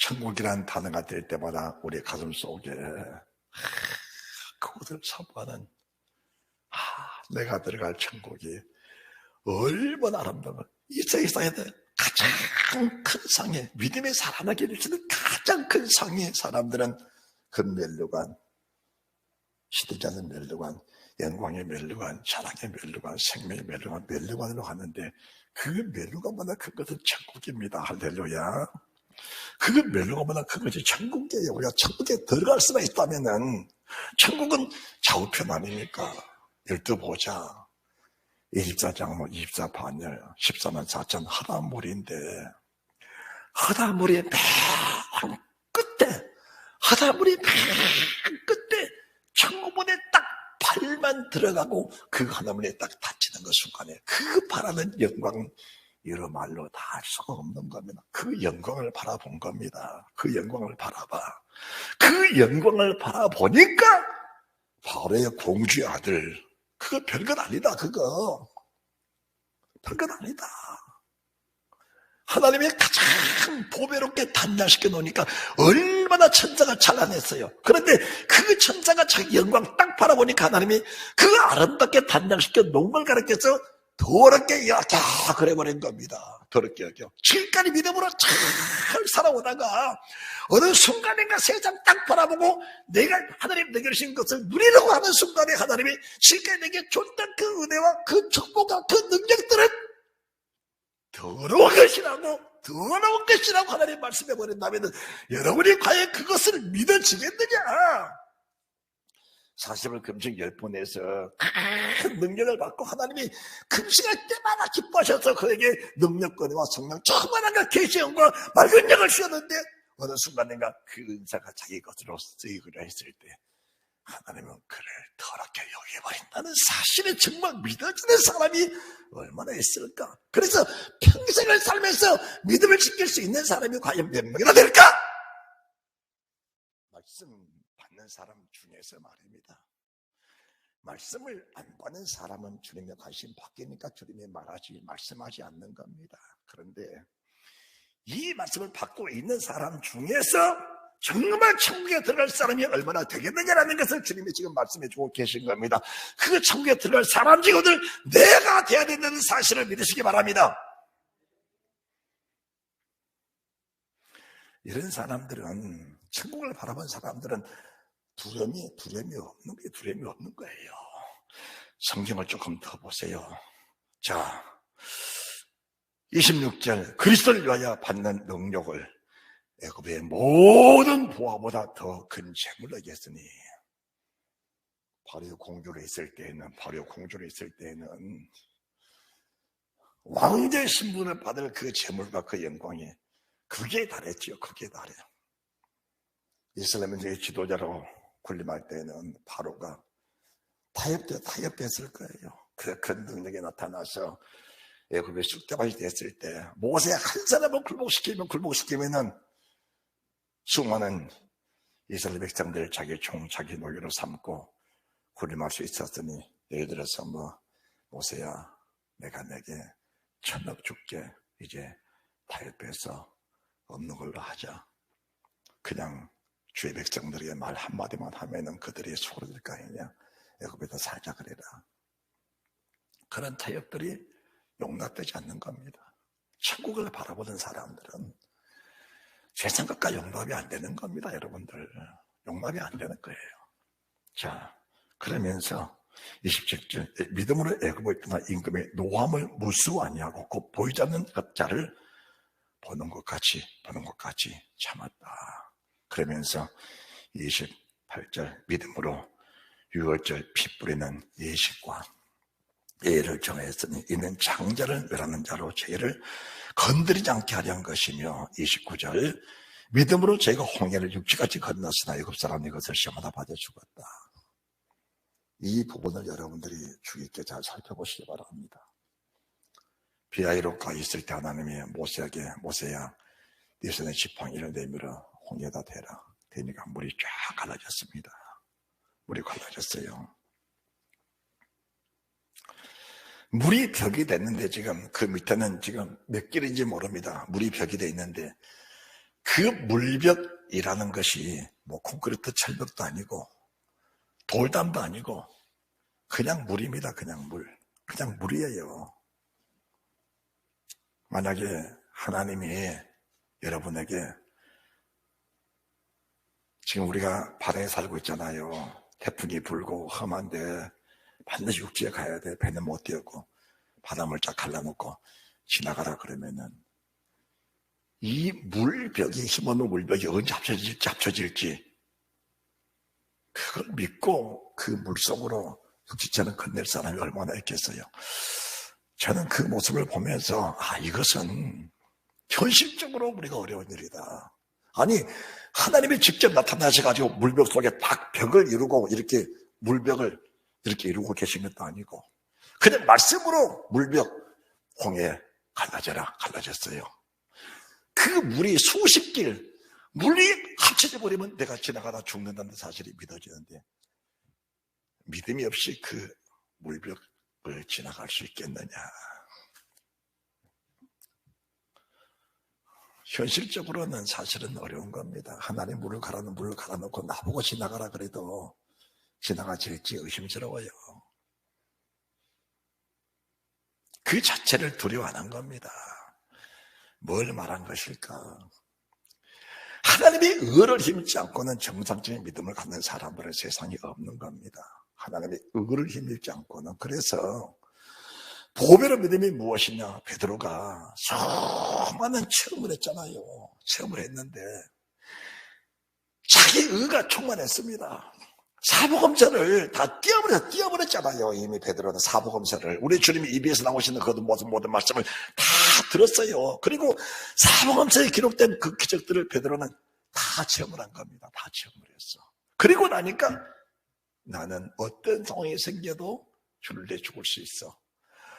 천국이라는 단어가 될 때마다 우리 가슴 속에 그곳을 사모하는, 내가 들어갈 천국이 얼마나 아름다운, 이 세상에 가장 큰 상에, 믿음의 사람에게 주는 가장 큰 상의 사람들은 그 멸류관, 시들지 않는 멸류관, 영광의 멸류관, 자랑의 멸류관, 생명의 멸류관, 멸류관으로 가는데 그 멸류관보다 큰 것은 천국입니다. 할렐루야. 그 멸류관보다 큰 것이 천국이에요. 우리가 천국에 들어갈 수가 있다면은, 천국은 좌우편 아닙니까? 12보좌, 24장로, 24반열, 14만 4천 하다물인데, 하다물이 맨 끝에, 하다물이 맨 끝에 천국문에 딱 발만 들어가고 그 하다물에 딱 닫히는 그 순간에 그 바라는 영광, 여러 말로 다 할 수가 없는 겁니다. 그 영광을 바라본 겁니다. 그 영광을 바라봐. 그 영광을 바라보니까 바로의 공주의 아들, 그거 별것 아니다. 그거 별것 아니다. 하나님이 가장 보배롭게 단장시켜 놓으니까 얼마나 천사가 찬란했어요. 그런데 그 천사가 자기 영광 딱 바라보니까 하나님이 그 아름답게 단장시켜 놓은 걸 가르쳐서 더럽게 여겨 그래버린 겁니다. 더럽게 여겨. 지금까지 믿음으로 잘 살아오다가 어느 순간인가 세상 딱 바라보고 내가 하나님 내게 주신 것을 누리려고 하는 순간에 하나님이 지금까지 내게 줬던 그 은혜와 그 축복과 그 능력들은 더러운 것이라고 하나님 말씀해 버린다면 여러분이 과연 그것을 믿어지겠느냐? 40일 금식 10번 해서 큰 능력을 받고 하나님이 금식할 때마다 기뻐하셔서 그에게 능력권과 성령 충만한 것 계시형과 맑은 영을 주셨는데 어느 순간인가 그 은사가 자기 것으로 쓰이기로 했을 때 하나님은 그를 더럽게 여겨버린다는 사실에 정말 믿어지는 사람이 얼마나 있을까? 그래서 평생을 살면서 믿음을 지킬 수 있는 사람이 과연 몇 명이나 될까? 말씀 받는 사람 중에서 말입니다. 말씀을 안 받는 사람은 주님의 관심 바뀌니까 주님이 말씀하지 않는 겁니다. 그런데 이 말씀을 받고 있는 사람 중에서 정말 천국에 들어갈 사람이 얼마나 되겠느냐라는 것을 주님이 지금 말씀해 주고 계신 겁니다. 그 천국에 들어갈 사람 중에들 내가 돼야 된다는 사실을 믿으시기 바랍니다. 이런 사람들은, 천국을 바라본 사람들은 두려움이 없는 거예요. 성경을 조금 더 보세요. 자, 26절, 그리스도를 위하여 받는 능력을 애굽의 모든 보화보다 더 큰 재물로 여겼으니, 바로 공주로 있을 때에는 왕제 신분을 받을 그 재물과 그 영광이 그게 달했지요. 그게 달해요. 이스라엘의 지도자로 군림할 때는 바로가 타협됐을 거예요. 그 큰 능력이 나타나서 애굽의 쑥대밭이 됐을 때 모세 한 사람을 굴복시키면은 수많은 이스라엘 백성들 자기 노예로 삼고 군림할 수 있었으니, 예를 들어서 모세야, 내가 내게 1,000억 줄게. 이제 타협해서 없는 걸로 하자. 그냥 주의 백성들에게 말 한마디만 하면은 그들이 소리 들 거 아니냐. 애굽에다 살자 그래라. 그런 타협들이 용납되지 않는 겁니다. 천국을 바라보는 사람들은 세상 것과 용납이 안 되는 겁니다. 여러분들, 용납이 안 되는 거예요. 자, 그러면서 27절, 믿음으로 애굽에 떠나 임금의 노함을 무수 아니하고 곧 보이지 않는 자를 보는 것 같이 참았다. 그러면서 28절, 믿음으로 6월절 피 뿌리는 예식과 예를 정하였으니 이는 장자를 멸하는 자로 죄를 건드리지 않게 하려는 것이며, 29절, 믿음으로 저희가 홍해를 육지같이 건넜으나 애굽 사람이 이것을 시험하다 받아 죽었다. 이 부분을 여러분들이 주의 깊게 잘 살펴보시기 바랍니다. 비하이로가 있을 때 하나님이 모세에게, 모세야, 네 손에 지팡이를 내밀어 홍해에다 대라. 대니까 물이 쫙 갈라졌습니다. 물이 갈라졌어요. 물이 벽이 됐는데 지금 그 밑에는 지금 몇 길인지 모릅니다. 물이 벽이 돼 있는데 그 물벽이라는 것이 콘크리트 철벽도 아니고 돌담도 아니고 그냥 물입니다. 그냥 물이에요. 만약에 하나님이 여러분에게, 지금 우리가 바다에 살고 있잖아요. 태풍이 불고 험한데 반드시 육지에 가야 돼. 배는 못 띄우고 바닷물 쫙 갈라놓고 지나가라 그러면은 이 물벽이, 힘없는 물벽이 언제 합쳐질지 그걸 믿고 그 물속으로 육지처럼 건넬 사람이 얼마나 있겠어요. 저는 그 모습을 보면서 이것은 현실적으로 우리가 어려운 일이다. 아니, 하나님이 직접 나타나셔가지고 물벽 속에 딱 벽을 이루고 이렇게 물벽을 이렇게 이루고 계신 것도 아니고 그냥 말씀으로 물벽 홍해 갈라졌어요. 그 물이 수십 길, 물이 합쳐져 버리면 내가 지나가다 죽는다는 사실이 믿어지는데 믿음이 없이 그 물벽을 지나갈 수 있겠느냐. 현실적으로는 사실은 어려운 겁니다. 하나님 물을 갈아놓고 나보고 지나가라 그래도 지나가질지 의심스러워요. 그 자체를 두려워하는 겁니다. 뭘 말한 것일까? 하나님이 의를 힘입지 않고는 정상적인 믿음을 갖는 사람들은 세상에 없는 겁니다. 하나님이 의를 힘입지 않고는. 그래서 보배로 믿음이 무엇이냐? 베드로가 수많은 체험을 했잖아요. 체험을 했는데 자기 의가 충만했습니다. 사복음서를 다 띄워버렸잖아요. 이미 베드로는 사복음서를. 우리 주님이 입에서 나오시는 그 모든 말씀을 다 들었어요. 그리고 사복음서에 기록된 그 기적들을 베드로는 다 체험을 한 겁니다. 다 체험을 했어. 그리고 나니까 나는 어떤 상황이 생겨도 주를 내 죽을 수 있어.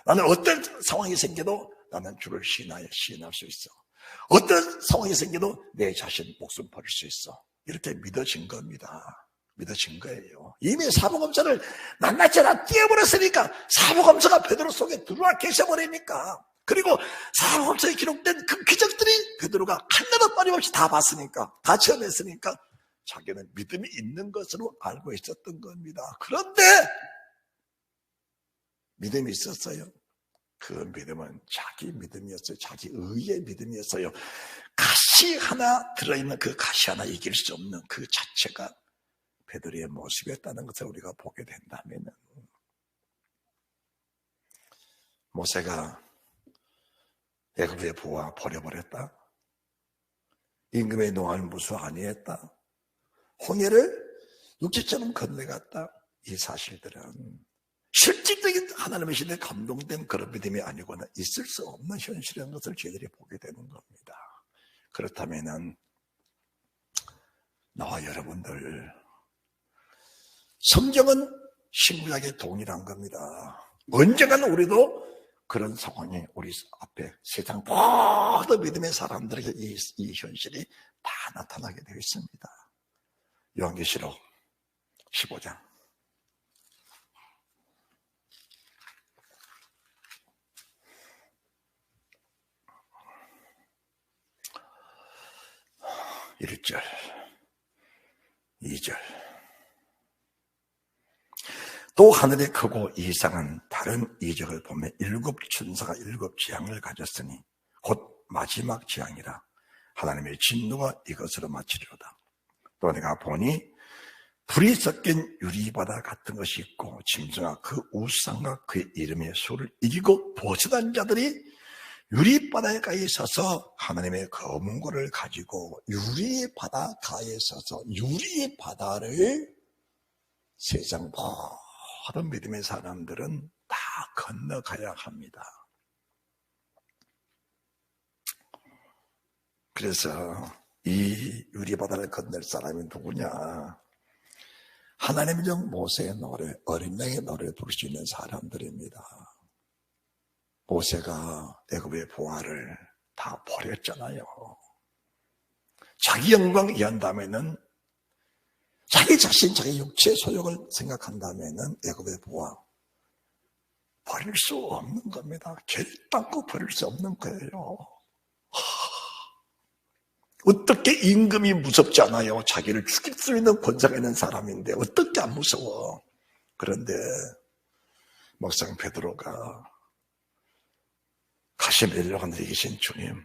나는 어떤 상황이 생겨도 나는 주를 시인할 수 있어. 어떤 상황이 생겨도 내 자신 목숨 버릴 수 있어. 이렇게 믿어진 겁니다. 믿어진 거예요. 이미 사복음서를 낱낱이 다 띄워버렸으니까 사복음서가 베드로 속에 들어와 계셔버리니까. 그리고 사복음서에 기록된 그 기적들이 베드로가 하나도 빠짐없이 다 봤으니까, 다 체험했으니까 자기는 믿음이 있는 것으로 알고 있었던 겁니다. 그런데 믿음이 있었어요. 그 믿음은 자기 믿음이었어요. 자기 의의 믿음이었어요. 가시 하나 들어있는 그 가시 하나 이길 수 없는 그 자체가 베드로의 모습이었다는 것을 우리가 보게 된다면, 모세가 애굽의 부하 버려버렸다, 임금의 노함을 무수 아니했다, 홍해를 육지처럼 건너갔다, 이 사실들은 실질적인 하나님의 신에 감동된 그런 믿음이 아니고는 있을 수 없는 현실이라는 것을 저희들이 보게 되는 겁니다. 그렇다면 나와 여러분들, 성경은 신구약의 동일한 겁니다. 언젠가는 우리도 그런 상황이 우리 앞에 세상 모든 믿음의 사람들에게 이 현실이 다 나타나게 되어 있습니다. 요한계시록 15장. (1절) 2절. 또 하늘의 크고 이상한 다른 이적을 보며 7 천사가 7 재앙을 가졌으니 곧 마지막 재앙이라. 하나님의 진노가 이것으로 마치리로다. 또 내가 보니 불이 섞인 유리바다 같은 것이 있고 짐승과 그 우상과 그의 이름의 수를 이기고 보수단 자들이 유리바다에 가에 서서 하나님의 검은 고를 가지고 유리바다가에 서서 유리바다를 세상 모든 믿음의 사람들은 다 건너가야 합니다. 그래서 이 유리바다를 건널 사람이 누구냐? 하나님의 종 모세의 노래, 어린 양의 노래를 부를 수 있는 사람들입니다. 모세가 애굽의 부하를 다 버렸잖아요. 자기 영광 이한다면은, 자기 자신, 자기 육체의 소욕을 생각한다면은 애굽의 부하 버릴 수 없는 겁니다. 결단코 버릴 수 없는 거예요. 어떻게 임금이 무섭지 않아요? 자기를 죽일 수 있는 권세가 있는 사람인데 어떻게 안 무서워? 그런데 막상 베드로가 가시 내려가 계신 주님,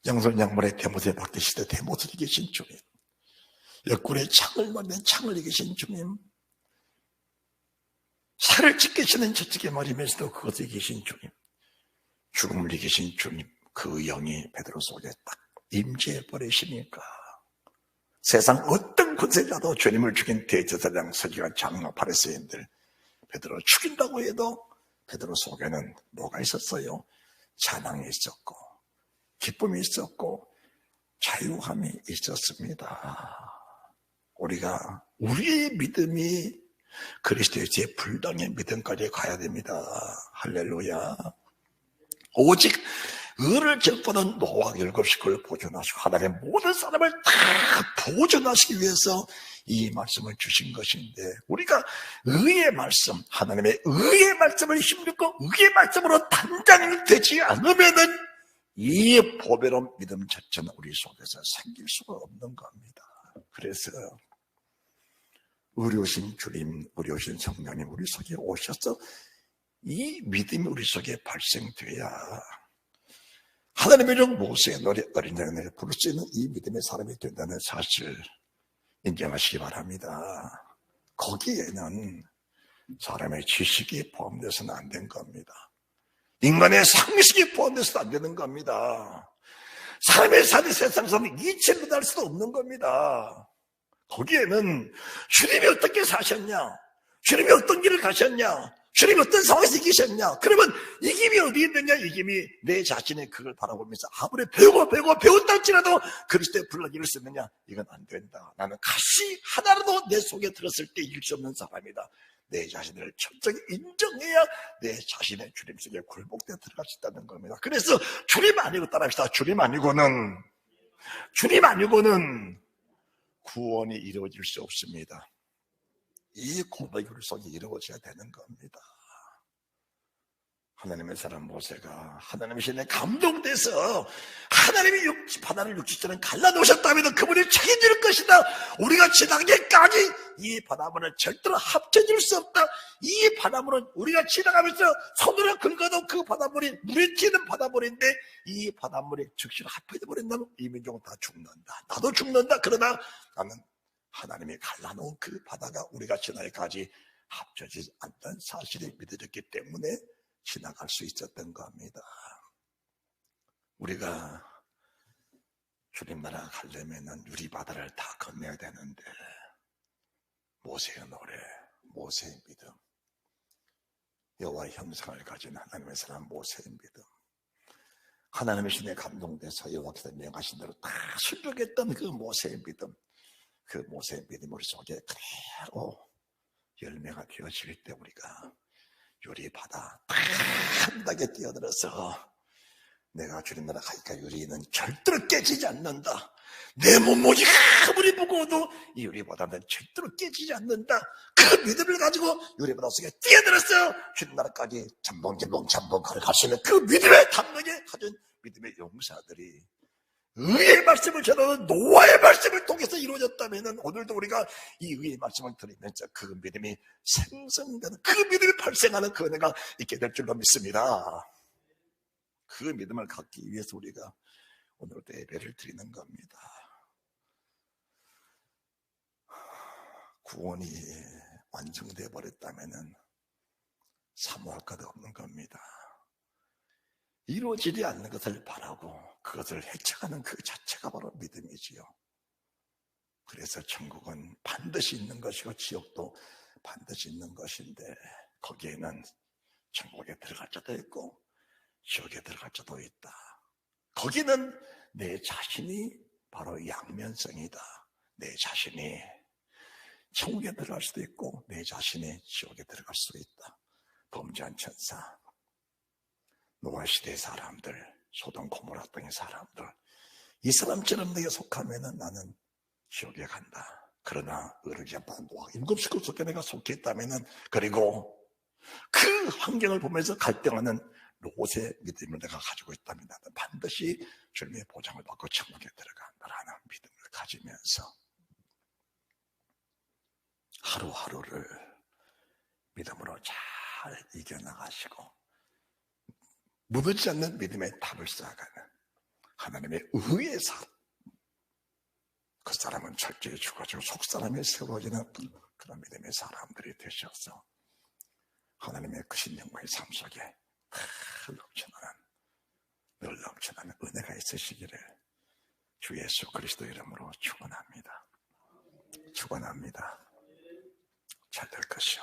양손 양발에 대못에 박히시되 대못을 이기신 주님, 옆구리에 창을 맞는 창을 이기신 주님, 살을 찢기시는 저쪽에 말이면서도 그것을 이기신 주님, 죽음을 이기신 주님, 그 영이 베드로 속에 딱 임재해버리시니까 세상 어떤 권세자도 주님을 죽인 대제사장, 서기관, 장로, 바리새인들 베드로 죽인다고 해도 베드로 속에는 뭐가 있었어요? 찬양이 있었고 기쁨이 있었고 자유함이 있었습니다. 우리가 우리의 믿음이 그리스도의 제 불당의 믿음까지 가야 됩니다. 할렐루야. 오직 의를 결보는 노아 7식구를 보존하시고 하나님의 모든 사람을 다 보존하시기 위해서 이 말씀을 주신 것인데, 우리가 의의 말씀, 하나님의 의의 말씀을 힘입고 의의 말씀으로 단장이 되지 않으면은 이 보배로운 믿음 자체는 우리 속에서 생길 수가 없는 겁니다. 그래서 의로우신 주님, 의로우신 성령님 우리 속에 오셔서 이 믿음이 우리 속에 발생돼야 하나님의 종 모세의 노래, 어린 양의 노래 부를 수 있는 이 믿음의 사람이 된다는 사실 인정하시기 바랍니다. 거기에는 사람의 지식이 포함돼서는 안 된 겁니다. 인간의 상식이 포함돼서는 안 되는 겁니다. 사람의 삶이 세상에서는 이치를 할 수도 없는 겁니다. 거기에는 주님이 어떻게 사셨냐, 주님이 어떤 길을 가셨냐, 주님이 어떤 상황에서 이기셨냐. 그러면 이김이 어디 있느냐? 이김이 내 자신의 그걸 바라보면서 아무리 배운다 할지라도 그리스도의 불러기를 쓰느냐? 이건 안 된다. 나는 가시 하나라도 내 속에 들었을 때 이길 수 없는 사람이다. 내 자신을 철저히 인정해야 내 자신의 주님 속에 굴복되어 들어갈 수 있다는 겁니다. 그래서 주님 아니고 따라합시다. 주님 아니고는 구원이 이루어질 수 없습니다. 이 고백의 속에 이루어져야 되는 겁니다. 하나님의 사람 모세가 하나님의 신에 감동돼서 하나님이 바다를 육지처럼 갈라놓으셨다면 그분이 책임질 것이다. 우리가 지나가기까지 이 바닷물은 절대로 합쳐질 수 없다. 이 바닷물은 우리가 지나가면서 손으로 긁어도 그 바닷물이 물에 튀는 바닷물인데 이 바닷물이 즉시로 합해져버린다면 이 민족은 다 죽는다. 나도 죽는다. 그러나 나는 하나님이 갈라놓은 그 바다가 우리가 지나기까지 합쳐지지 않다는 사실이 믿어졌기 때문에 지나갈 수 있었던 겁니다. 우리가 주님 나라 가려면 유리바다를 다 건너야 되는데 모세의 노래, 모세의 믿음, 여호와의 형상을 가진 하나님의 사람 모세의 믿음, 하나님의 신에 감동돼서 여호와께서 명하신 대로 다 순종했던 그 모세의 믿음, 그 모세의 믿음 우리 속에 그대로 열매가 되어질 때 우리가 유리바다 탐나게 뛰어들어서 내가 주님 나라 가니까 유리는 절대로 깨지지 않는다. 내 몸무게 아무리 무거워도 이 유리바다는 절대로 깨지지 않는다. 그 믿음을 가지고 유리바다 속에 뛰어들어서 주님 나라까지 잠봉 걸어갈 수 있는 그 믿음에 탐나게 가진 믿음의 용사들이 의의 말씀을 전하는 노아의 말씀을 통해서 이루어졌다면 오늘도 우리가 이 의의 말씀을 들으면서 그 믿음이 생성되는, 그 믿음이 발생하는 그 은혜가 있게 될 줄로 믿습니다. 그 믿음을 갖기 위해서 우리가 오늘도 예배를 드리는 겁니다. 구원이 완성되어 버렸다면 사모할 것 없는 겁니다. 이루어지지 않는 것을 바라고 그것을 헤쳐가는 그 자체가 바로 믿음이지요. 그래서 천국은 반드시 있는 것이고 지옥도 반드시 있는 것인데 거기에는 천국에 들어갈 자도 있고 지옥에 들어갈 자도 있다. 거기는 내 자신이 바로 양면성이다. 내 자신이 천국에 들어갈 수도 있고 내 자신이 지옥에 들어갈 수도 있다. 범죄한 천사, 노아 시대의 사람들, 소돔 고모라 등의 사람들, 이 사람처럼 내게 속하면은 나는 지옥에 간다. 그러나 의롭지 않은 노아 7식구 속에 내가 속해 있다면은, 그리고 그 환경을 보면서 갈등하는 롯의 믿음을 내가 가지고 있다면 나는 반드시 주님의 보장을 받고 천국에 들어간다라는 믿음을 가지면서 하루하루를 믿음으로 잘 이겨나가시고 무너지지 않는 믿음의 답을 쌓아가는 하나님의 의의 사람, 그 사람은 철저히 죽어지고 속사람이 세워지는 그런 믿음의 사람들이 되셔서 하나님의 크신 영광의 삶 속에 늘 넘쳐나는 은혜가 있으시기를 주 예수 그리스도 이름으로 축원합니다. 축원합니다. 잘 될 것이요